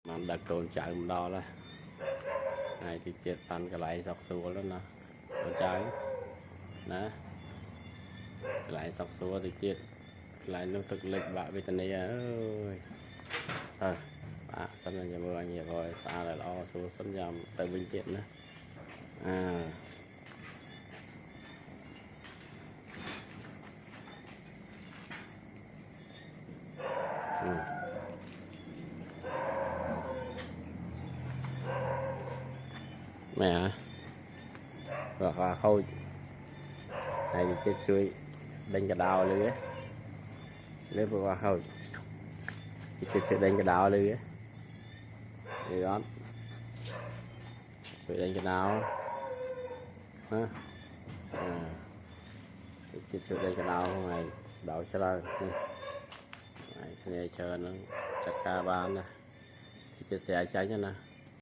mà đặt cồn chạy một đo là này thì tiệt tan cái lại dọc xuống đó nè con trái nè cái lại dọc xuống thì tiệt lại nó thực lực bạ về tình này ơi thôi bạ sân là nhà mưa nhiều rồi xa là lo xuống sân nhầm tại bình tiện nữa à mẹ và khôi này thì chết chui đánh cái đào lưới lấy vừa khôi thì chết đánh cái đào lưới thì đó chui đánh cái đào ha chết chui đánh cái đào này đào cho ra này chơi nó chặt ca ban nè thì chết xe cháy cho nè